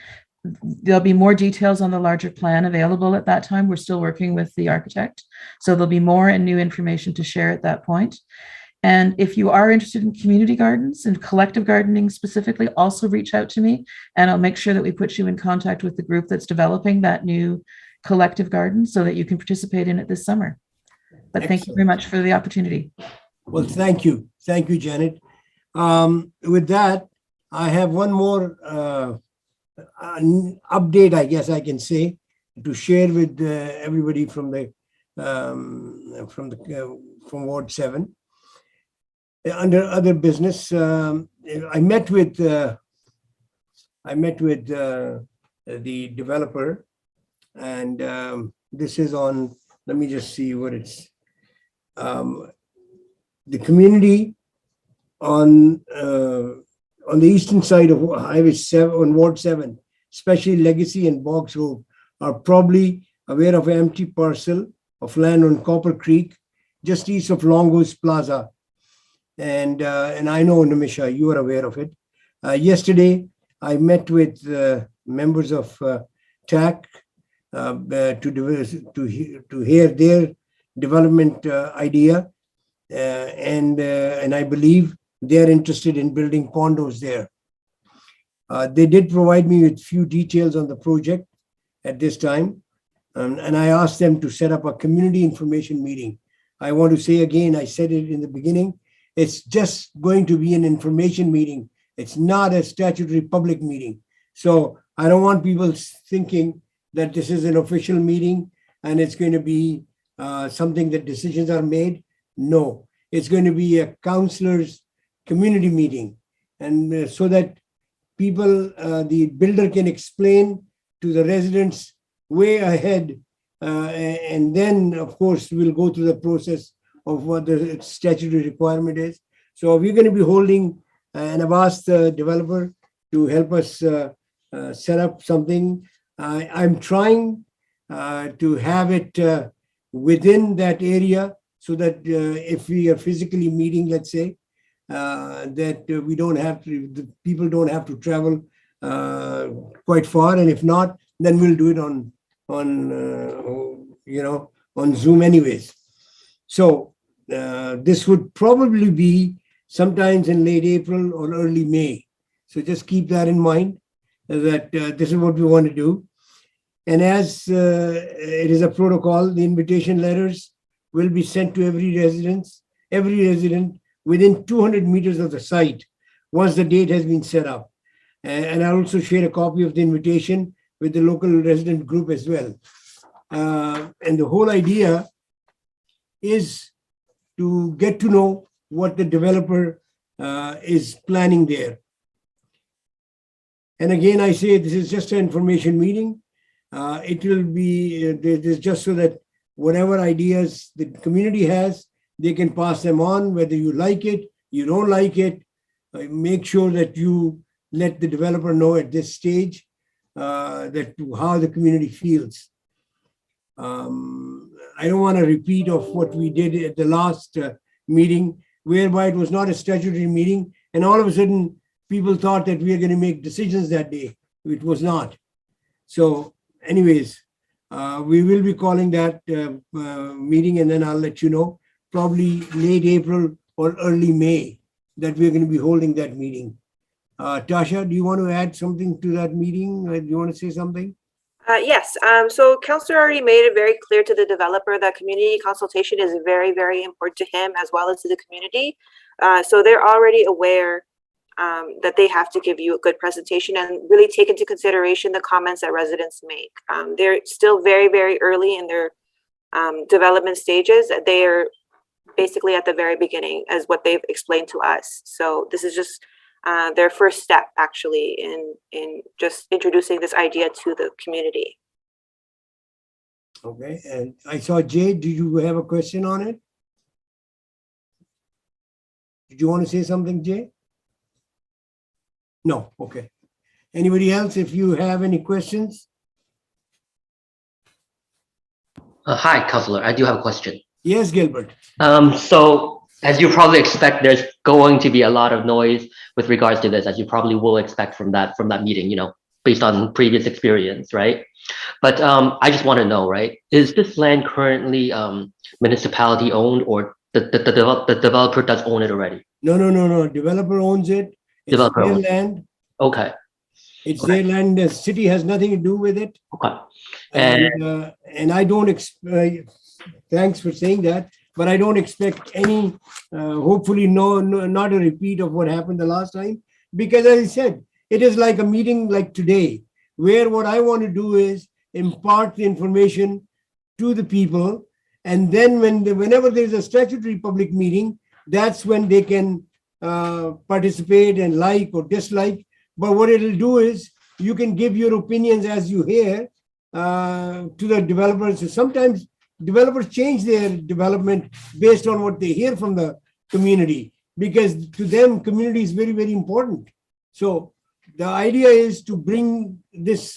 There'll be more details on the larger plan available at that time. We're still working with the architect, so there'll be more and new information to share at that point. And if you are interested in community gardens and collective gardening specifically, also reach out to me, and I'll make sure that we put you in contact with the group that's developing that new collective garden so that you can participate in it this summer. But thank you very much for the opportunity. Well, thank you. Thank you, Janet. With that, I have one more update, I guess I can say, to share with everybody from Ward 7. Under other business, I met with the developer, and this is on. Let me just see what it's. The community on the eastern side of Highway 7 on Ward 7, especially Legacy and Boggs Road, are probably aware of an empty parcel of land on Copper Creek, just east of Longo's Plaza. And I know, Namisha, you are aware of it. Yesterday, I met with members of TAC to hear their development idea, and I believe they're interested in building condos there. They did provide me with few details on the project at this time, and I asked them to set up a community information meeting. I want to say again, I said it in the beginning, it's just going to be an information meeting. It's not a statutory public meeting. So I don't want people thinking that this is an official meeting and it's going to be something that decisions are made. No, it's going to be a councillors' community meeting. And so that people, the builder can explain to the residents way ahead. And then, of course, we'll go through the process of what the statutory requirement is. So we're going to be holding, and I've asked the developer to help us set up something. I'm trying to have it within that area so that if we are physically meeting, let's say, that we don't have to, the people don't have to travel quite far. And if not, then we'll do it on Zoom anyways. So this would probably be sometimes in late April or early May. So just keep that in mind, that this is what we want to do. And as it is a protocol, the invitation letters will be sent to every resident within 200 meters of the site once the date has been set up. And I'll also share a copy of the invitation with the local resident group as well. And the whole idea is to get to know what the developer is planning there. And again, I say this is just an information meeting. It will be this just so that whatever ideas the community has, they can pass them on, whether you like it, you don't like it. Make sure that you let the developer know at this stage that how the community feels. I don't want to repeat of what we did at the last meeting, whereby it was not a statutory meeting, and all of a sudden people thought that we are going to make decisions that day. It was not. So anyways, we will be calling that meeting, and then I'll let you know, probably late April or early May, that we're going to be holding that meeting. Tasha, do you want to add something to that meeting? Do you want to say something? Yes, so Councillor already made it very clear to the developer that community consultation is very, very important to him as well as to the community. So they're already aware that they have to give you a good presentation and really take into consideration the comments that residents make. They're still very, very early in their development stages. They are basically at the very beginning as what they've explained to us. So this is just their first step actually in just introducing this idea to the community. Okay, and I saw Jay, do you have a question on it? Did you want to say something, Jay? No, okay. Anybody else, if you have any questions? Hi, Councillor. I do have a question. Yes, Gilbert. So as you probably expect, there's going to be a lot of noise with regards to this, as you probably will expect from that meeting, you know, based on previous experience, right? But I just want to know, right? Is this land currently municipality owned, or the developer does own it already? No. Developer owns it. It's Developer their owns it. land. Okay. It's Okay. their land. The city has nothing to do with it. Okay. And I don't thanks for saying that, but I don't expect any, hopefully not a repeat of what happened the last time, because as I said, it is like a meeting like today, where what I want to do is impart the information to the people, and then whenever there's a statutory public meeting, that's when they can participate and like or dislike. But what it'll do is you can give your opinions as you hear to the developers. So sometimes developers change their development based on what they hear from the community, because to them, community is very, very important. So the idea is to bring this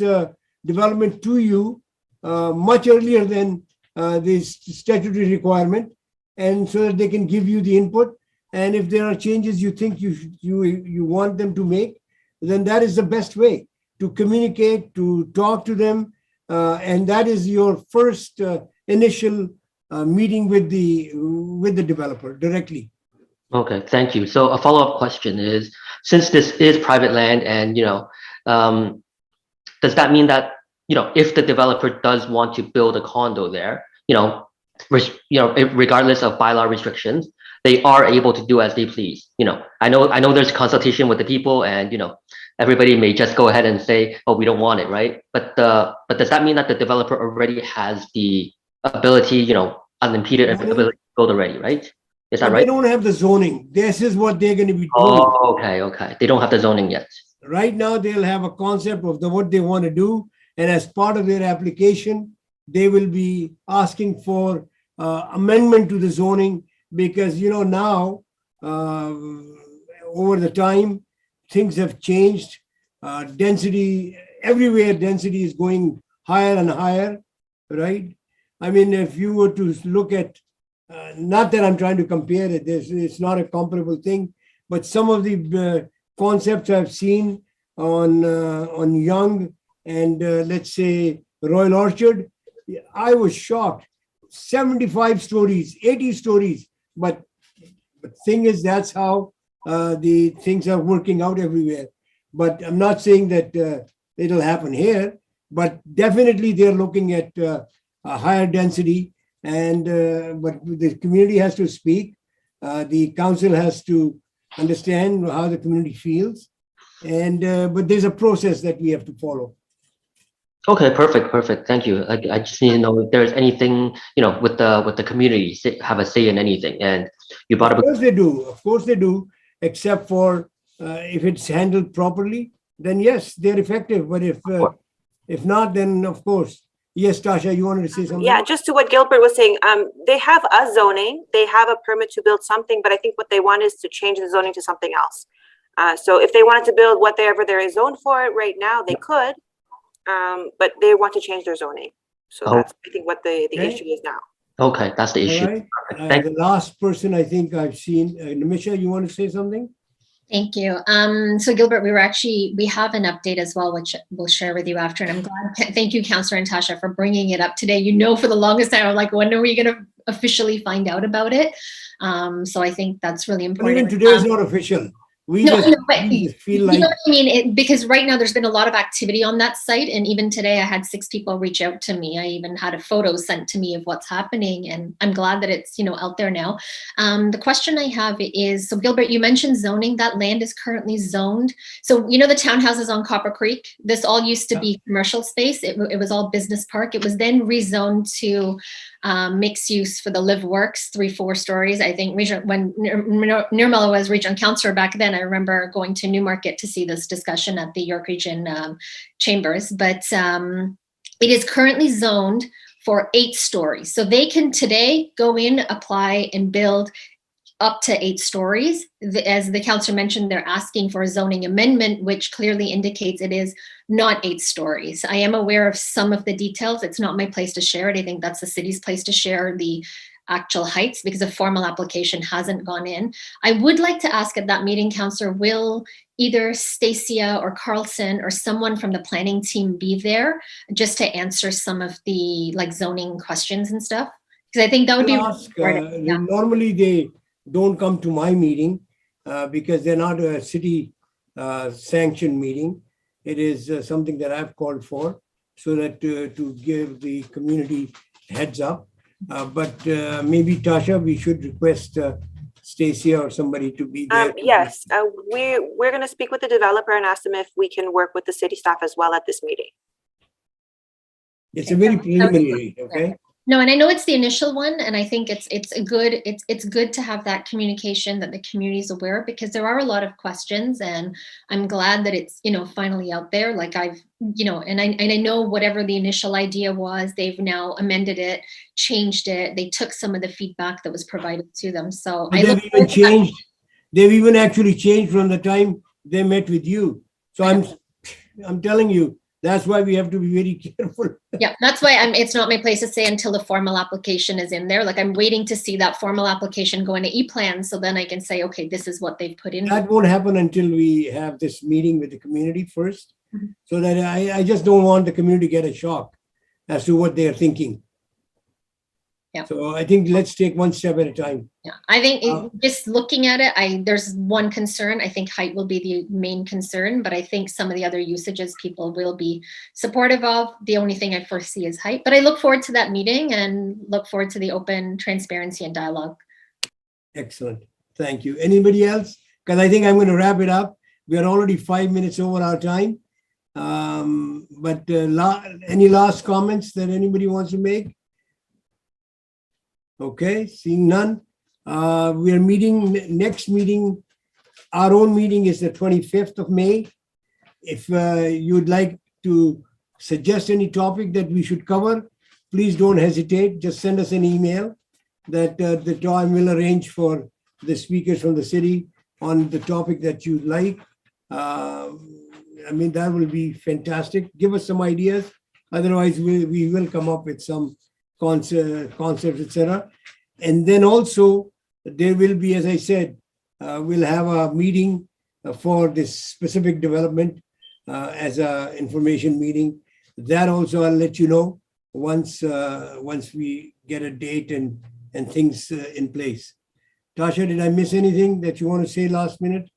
development to you much earlier than this statutory requirement, and so that they can give you the input. And if there are changes you think you want them to make, then that is the best way to communicate, to talk to them, and that is your first initial meeting with the developer directly. Okay, thank you. So a follow-up question is, since this is private land, and you know, does that mean that, you know, if the developer does want to build a condo there, regardless of bylaw restrictions, they are able to do as they please? You know, I know there's consultation with the people, and you know, everybody may just go ahead and say, oh, we don't want it, right? But does that mean that the developer already has the ability, you know, unimpeded ability to build already, right? Is that right? They don't have the zoning. This is what they're going to be doing. Oh, okay. They don't have the zoning yet. Right now, they'll have a concept of what they want to do, and as part of their application, they will be asking for amendment to the zoning, because you know now over the time things have changed. Density everywhere, density is going higher and higher, right? I mean, if you were to look at, not that I'm trying to compare it, it's not a comparable thing, but some of the concepts I've seen on Young and let's say Royal Orchard, I was shocked. 75 stories, 80 stories, but the thing is, that's how the things are working out everywhere. But I'm not saying that it'll happen here, but definitely they're looking at a higher density, and but the community has to speak. The council has to understand how the community feels, and but there's a process that we have to follow. Okay, perfect. Thank you. I just need to know if there's anything, with the community, have a say in anything. And you brought Of up, course they do. Of course they do, except for if it's handled properly, then yes, they're effective. But if not, then of course. Yes, Tasha, you wanted to say something? Yeah, just to what Gilbert was saying, they have a zoning, they have a permit to build something, but I think what they want is to change the zoning to something else. So if they wanted to build whatever there is zoned for right now, they could, but they want to change their zoning. So Oh. that's, I think, what the Okay. issue is now. okay, that's the All issue. right. Thank The last person I think I've seen, Nimisha, you want to say something? Thank you. So Gilbert, we have an update as well, which we'll share with you after. And I'm glad, thank you, Councillor and Tasha, for bringing it up today. For the longest time, I'm like, when are we going to officially find out about it? So I think that's really But important. even today is not official. We No, just, no, but we just feel you like, know what I mean? Because right now there's been a lot of activity on that site. And even today I had 6 people reach out to me. I even had a photo sent to me of what's happening. And I'm glad that it's, out there now. The question I have is, so Gilbert, you mentioned zoning. That land is currently zoned. So, the townhouses on Copper Creek, this all used to be commercial space. It was all business park. It was then rezoned to mixed use for the Live Works, 3-4 stories. I think when Nirmala was regional councillor back then, I remember going to Newmarket to see this discussion at the York Region chambers. But it is currently zoned for 8 stories. So they can today go in, apply, and build up to 8 stories. As the councillor mentioned, they're asking for a zoning amendment, which clearly indicates it is not 8 stories. I am aware of some of the details. It's not my place to share it. I think that's the city's place to share the actual heights because a formal application hasn't gone in. I would like to ask at that meeting, Councillor, will either Stacia or Carlson or someone from the planning team be there just to answer some of the zoning questions and stuff? Because I think that would be important. Yeah. Normally they don't come to my meeting because they're not a city sanctioned meeting. It is something that I've called for so that to give the community heads up. But maybe Tasha, we should request Stacia or somebody to be there. Yes, we're going to speak with the developer and ask them if we can work with the city staff as well at this meeting. It's a very preliminary, okay? No, and I know it's the initial one, and I think it's good to have that communication that the community is aware, because there are a lot of questions, and I'm glad that it's finally out there. Like I've and I know whatever the initial idea was, they've now amended it, changed it. They took some of the feedback that was provided to them. So they've even changed. They've even actually changed from the time they met with you. So I'm telling you. That's why we have to be very careful. Yeah, that's why it's not my place to say until the formal application is in there. Like I'm waiting to see that formal application go into e-plan, so then I can say, okay, this is what they've put in. That won't happen until we have this meeting with the community first. So that I just don't want the community to get a shock as to what they are thinking. Yeah. So I think let's take one step at a time. Yeah, I think just looking at it, there's one concern. I think height will be the main concern, but I think some of the other usages people will be supportive of. The only thing I foresee is height, but I look forward to that meeting and look forward to the open transparency and dialogue. Excellent. Thank you. Anybody else? Because I think I'm going to wrap it up. We are already 5 minutes over our time. But any last comments that anybody wants to make? Okay, seeing none. We are meeting, next meeting, our own meeting is the 25th of May. If you'd like to suggest any topic that we should cover, please don't hesitate. Just send us an email that the time will arrange for the speakers from the city on the topic that you'd like. I mean, that will be fantastic. Give us some ideas. Otherwise, we will come up with some concepts, etc. And then also there will be, as I said, we'll have a meeting for this specific development as a information meeting. That also I'll let you know once we get a date and things in place. Tasha, did I miss anything that you want to say last minute?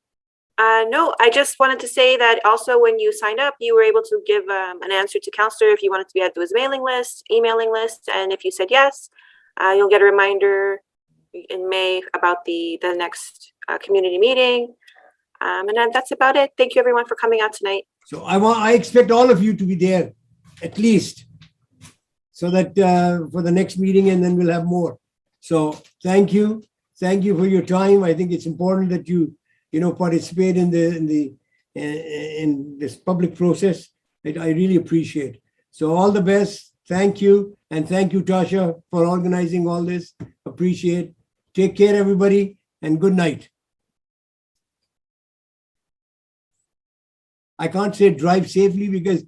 No, I just wanted to say that also when you signed up, you were able to give an answer to Councillor if you wanted to be added to his mailing list, emailing list, and if you said yes, you'll get a reminder in May about the next community meeting. And that's about it. Thank you everyone for coming out tonight. So I expect all of you to be there at least, so that for the next meeting, and then we'll have more. So thank you for your time. I think it's important that you participate in this public process. I really appreciate. So all the best. Thank you, and thank you, Tasha, for organizing all this. Appreciate. Take care, everybody, and good night. I can't say drive safely because